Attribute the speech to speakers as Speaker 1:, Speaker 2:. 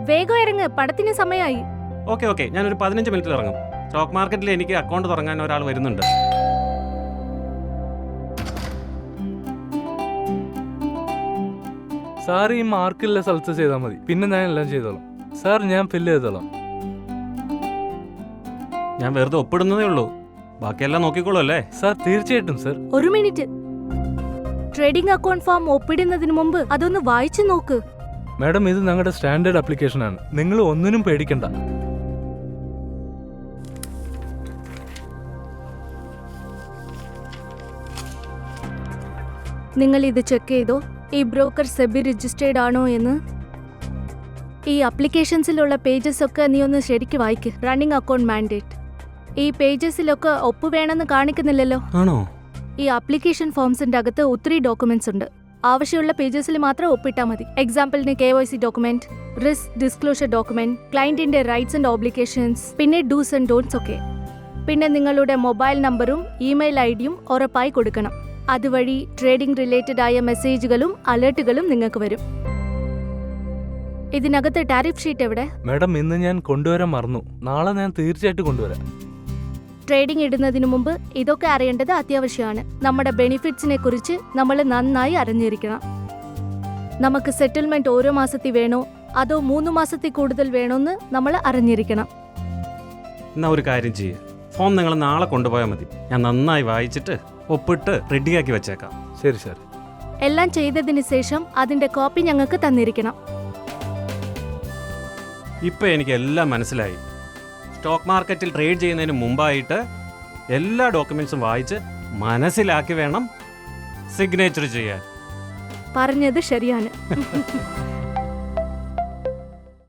Speaker 1: വേഗം ഇറങ്ങ്, പടത്തിന് സമയമായി.
Speaker 2: ഓക്കെ ഓക്കെ, ഞാനൊരു 15 മിനിറ്റിൽ ഇറങ്ങും. സ്റ്റോക്ക് മാർക്കറ്റിൽ എനിക്ക് അക്കൗണ്ട് തുടങ്ങാൻ ഒരാൾ വരുന്നുണ്ട്.
Speaker 3: സാർ ഈ മാർക്കുള്ള സ്ഥലത്ത് ചെയ്താൽ മതി, പിന്നെ ഞാൻ എല്ലാം ചെയ്തോളാം. സാർ ഞാൻ ഫില്ല് ചെയ്തോളാം.
Speaker 2: ഞാൻ വെറുതെ ഒപ്പിടുന്നതേ ഉള്ളൂ, ബാക്കിയെല്ലാം നോക്കിക്കോളൂ അല്ലേ?
Speaker 3: സാർ തീർച്ചയായിട്ടും സർ.
Speaker 1: ഒരു മിനിറ്റ്, ട്രേഡിംഗ് അക്കൗണ്ട് ഫോം ഒപ്പിടുന്നതിന് മുമ്പ് അതൊന്ന് വായിച്ചു നോക്ക്.
Speaker 3: മാഡം, ഇത് ഞങ്ങളുടെ സ്റ്റാൻഡേർഡ് ആപ്ലിക്കേഷനാണ്, നിങ്ങൾ ഒന്നിനും പേടിക്കണ്ട.
Speaker 1: നിങ്ങൾ ഇത് ചെക്ക് ചെയ്തോ, ഈ ബ്രോക്കർ സെബി രജിസ്റ്റേർഡ് ആണോ എന്ന്. ഈ അപ്ലിക്കേഷൻസിലുള്ള പേജസ് ഒക്കെ നീ ഒന്ന് ശരിക്ക് വായിക്ക്. റണ്ണിംഗ് അക്കൗണ്ട് മാൻഡേറ്റ്, ഈ പേജസിലൊക്കെ ഒപ്പ് വേണമെന്ന് കാണിക്കുന്നില്ലല്ലോ.
Speaker 2: ആണോ?
Speaker 1: ഈ ആപ്ലിക്കേഷൻ ഫോംസിന്റെ അകത്ത് ഒത്തിരി ഡോക്യുമെന്റ്സ് ഉണ്ട്. ആവശ്യമുള്ള പേജസിൽ മാത്രം ഒപ്പിട്ടാൽ മതി. എക്സാമ്പിളിന് KYC document, risk disclosure document, ക്ലയന്റിന്റെ റൈറ്റ്സ് ആൻഡ് ഓബ്ലിഗേഷൻസ്, പിന്നെ ഡൂസ് ആൻഡ് ഡോൺസ് ഒക്കെ. പിന്നെ നിങ്ങളുടെ മൊബൈൽ നമ്പറും ഇമെയിൽ ID-യും ഉറപ്പായി കൊടുക്കണം. അതുവഴി ട്രേഡിംഗ് റിലേറ്റഡ് ആയ മെസ്സേജുകളും അലേർട്ടുകളും നിങ്ങൾക്ക് വരും. ഇതിനകത്ത് ടാരിഫ് ഷീറ്റ് എവിടെ?
Speaker 3: മാഡം, ഇന്ന് ഞാൻ കൊണ്ടുവരാൻ മറന്നു, നാളെ ഞാൻ തീർച്ചയായിട്ടും കൊണ്ടുവരാം.
Speaker 1: ട്രേഡിംഗ് ഇടുന്നതിന് മുമ്പ് ഇതൊക്കെ അറിയേണ്ടത് അത്യാവശ്യമാണ്. നമ്മുടെ ബെനിഫിറ്റ്സിനെ കുറിച്ച് നമ്മൾ നന്നായി അറിഞ്ഞിരിക്കണം. നമുക്ക് സെറ്റിൽമെന്റ് ഓരോ മാസത്തിൽ വേണോ അതോ 3 മാസത്തിൽ കൂടുതൽ വേണോന്ന് നമ്മൾ അറിഞ്ഞിരിക്കണം.
Speaker 2: എന്നാ ഒരു കാര്യം ചെയ്യ്, ഫോം നിങ്ങൾ നാളെ കൊണ്ടുപോയാൽ മതി. ഞാൻ നന്നായി വായിച്ചിട്ട് ഒപ്പിട്ട് റെഡിയാക്കി വെച്ചേക്കാം.
Speaker 3: ശരി സാർ.
Speaker 1: എല്ലാം ചെയ്തതിന് ശേഷം അതിന്റെ കോപ്പി ഞങ്ങൾക്ക് തന്നിരിക്കണം.
Speaker 2: ഇപ്പം എനിക്ക് എല്ലാം മനസ്സിലായി. സ്റ്റോക്ക് മാർക്കറ്റിൽ ട്രേഡ് ചെയ്യുന്നതിന് മുമ്പായിട്ട് എല്ലാ ഡോക്യുമെന്റ്സും വായിച്ച് മനസ്സിലാക്കി വേണം സിഗ്നേച്ചർ ചെയ്യാൻ.
Speaker 1: പറഞ്ഞത് ശരിയാണ്.